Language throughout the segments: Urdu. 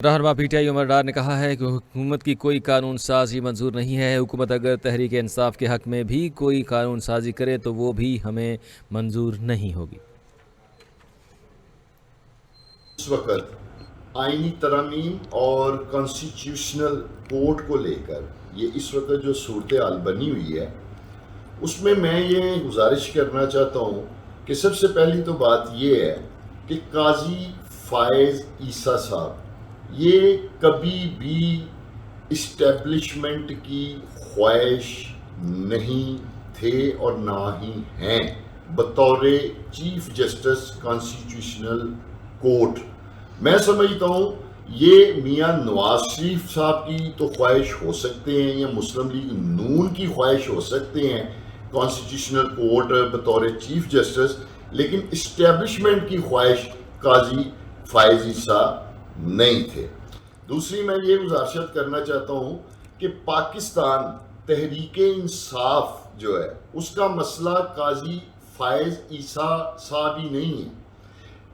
رہنما پی ٹی آئی عمر ڈار نے کہا ہے کہ حکومت کی کوئی قانون سازی منظور نہیں ہے. حکومت اگر تحریک انصاف کے حق میں بھی کوئی قانون سازی کرے تو وہ بھی ہمیں منظور نہیں ہوگی. اس وقت آئینی ترامیم اور کانسٹیٹیوشنل کورٹ کو لے کر یہ اس وقت جو صورتحال بنی ہوئی ہے اس میں یہ گزارش کرنا چاہتا ہوں کہ سب سے پہلی تو بات یہ ہے کہ قاضی فائز عیسیٰ صاحب یہ کبھی بھی اسٹیبلشمنٹ کی خواہش نہیں تھے اور نہ ہی ہیں بطور چیف جسٹس کانسٹیٹیوشنل کورٹ. میں سمجھتا ہوں یہ میاں نواز شریف صاحب کی تو خواہش ہو سکتے ہیں یا مسلم لیگ نون کی خواہش ہو سکتے ہیں کانسٹیٹیوشنل کورٹ بطور چیف جسٹس، لیکن اسٹیبلشمنٹ کی خواہش قاضی فائز عیسیٰ نہیں تھے. دوسری میں یہ گزارشت کرنا چاہتا ہوں کہ پاکستان تحریک انصاف جو ہے اس کا مسئلہ قاضی فائز عیسیٰ صاحب ہی نہیں ہے.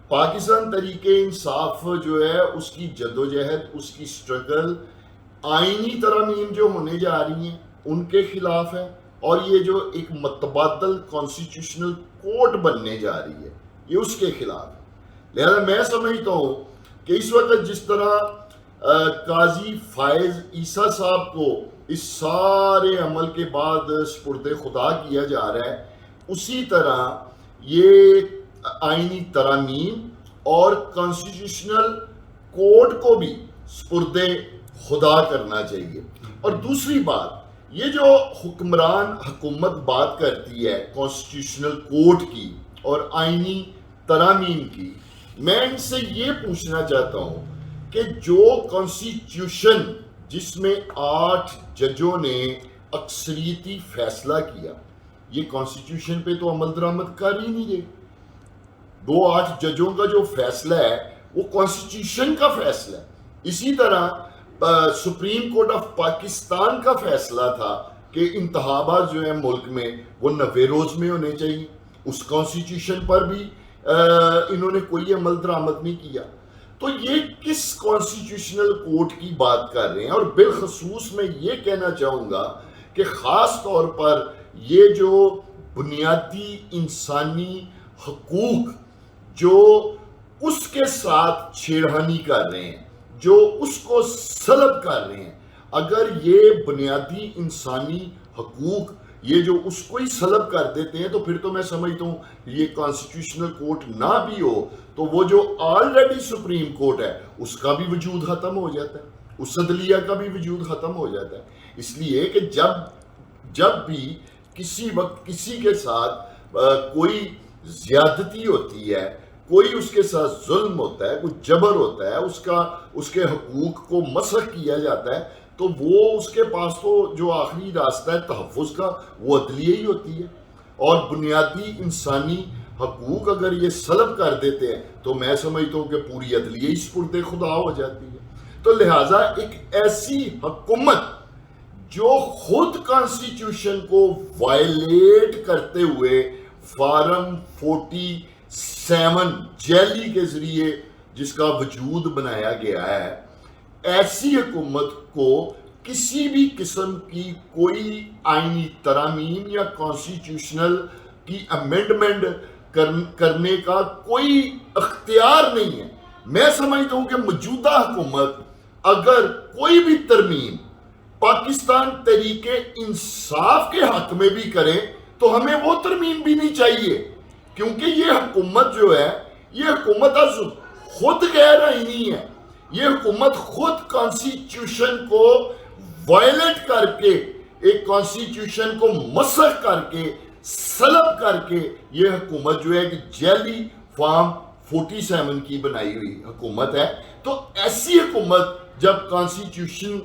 پاکستان تحریک انصاف جو ہے اس کی جدوجہد، اس کی سٹرگل آئینی ترامیم جو ہونے جا رہی ہیں ان کے خلاف ہے، اور یہ جو ایک متبادل کانسٹیٹیوشنل کورٹ بننے جا رہی ہے یہ اس کے خلاف ہے. لہذا میں سمجھتا ہوں کہ اس وقت جس طرح قاضی فائز عیسیٰ صاحب کو اس سارے عمل کے بعد سپرد خدا کیا جا رہا ہے، اسی طرح یہ آئینی ترامیم اور کانسٹیٹیوشنل کورٹ کو بھی سپرد خدا کرنا چاہیے. اور دوسری بات، یہ جو حکومت بات کرتی ہے کانسٹیٹیوشنل کورٹ کی اور آئینی ترامیم کی، میں ان سے یہ پوچھنا چاہتا ہوں کہ جو کانسٹیٹیوشن جس میں 8 ججوں نے اکثریتی فیصلہ کیا، یہ کانسٹیٹیوشن پہ تو عمل درآمد کر ہی نہیں رہے. 8 ججوں کا جو فیصلہ ہے وہ کانسٹیٹیوشن کا فیصلہ ہے. اسی طرح سپریم کورٹ آف پاکستان کا فیصلہ تھا کہ انتخابات جو ہیں ملک میں وہ 90 روز میں ہونے چاہیے، اس کانسٹیٹیوشن پر بھی انہوں نے کوئی عمل درآمد نہیں کیا. تو یہ کس کانسٹیٹیوشنل کورٹ کی بات کر رہے ہیں؟ اور بالخصوص میں یہ کہنا چاہوں گا کہ خاص طور پر یہ جو بنیادی انسانی حقوق جو اس کے ساتھ چھیڑخانی کر رہے ہیں، جو اس کو سلب کر رہے ہیں، اگر یہ بنیادی انسانی حقوق یہ جو اس کو ہی سلب کر دیتے ہیں تو پھر تو میں سمجھتا ہوں یہ کانسٹیٹیوشنل کورٹ نہ بھی ہو تو وہ جو آلریڈی سپریم کورٹ ہے اس کا بھی وجود ختم ہو جاتا ہے، اس عدلیہ کا بھی وجود ختم ہو جاتا ہے. اس لیے کہ جب بھی کسی وقت کسی کے ساتھ کوئی زیادتی ہوتی ہے، کوئی اس کے ساتھ ظلم ہوتا ہے، کوئی جبر ہوتا ہے، اس کے حقوق کو مسخ کیا جاتا ہے، تو وہ اس کے پاس تو جو آخری راستہ ہے تحفظ کا وہ عدلیہ ہی ہوتی ہے. اور بنیادی انسانی حقوق اگر یہ سلب کر دیتے ہیں تو میں سمجھتا ہوں کہ پوری عدلیہ ہی سپرد خدا ہو جاتی ہے. تو لہٰذا ایک ایسی حکومت جو خود کانسٹیٹیوشن کو وائلیٹ کرتے ہوئے فارم 47 جیلی کے ذریعے جس کا وجود بنایا گیا ہے، ایسی حکومت کو کسی بھی قسم کی کوئی آئینی ترامیم یا کانسٹیٹیوشنل کی امینڈمنٹ کرنے کا کوئی اختیار نہیں ہے. میں سمجھتا ہوں کہ موجودہ حکومت اگر کوئی بھی ترمیم پاکستان تحریک انصاف کے حق میں بھی کرے تو ہمیں وہ ترمیم بھی نہیں چاہیے، کیونکہ یہ حکومت جو ہے یہ حکومت خود غیر آئینی ہے. یہ حکومت خود کانسٹیٹیوشن کو وائلیٹ کر کے، ایک کانسٹیٹیوشن کو مسخ کر کے، سلب کر کے یہ حکومت جو ہے کہ جیلی فارم 47 کی بنائی ہوئی حکومت ہے. تو ایسی حکومت جب کانسٹیٹیوشن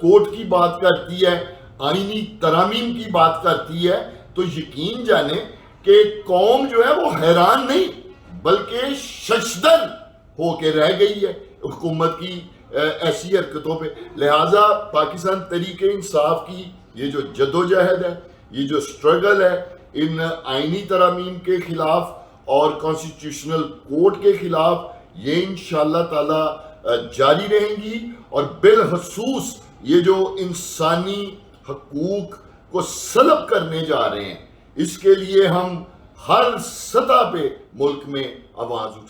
کورٹ کی بات کرتی ہے، آئینی ترامیم کی بات کرتی ہے، تو یقین جانیں کہ قوم جو ہے وہ حیران نہیں بلکہ ششدر ہو کے رہ گئی ہے حکومت کی ایسی حرکتوں پہ. لہٰذا پاکستان تحریک انصاف کی یہ جو جدوجہد ہے، یہ جو سٹرگل ہے ان آئینی ترامیم کے خلاف اور کانسٹیٹیوشنل کورٹ کے خلاف، یہ انشاءاللہ تعالی جاری رہیں گی، اور بالخصوص یہ جو انسانی حقوق کو سلب کرنے جا رہے ہیں، اس کے لیے ہم ہر سطح پہ ملک میں آواز اٹھائیں۔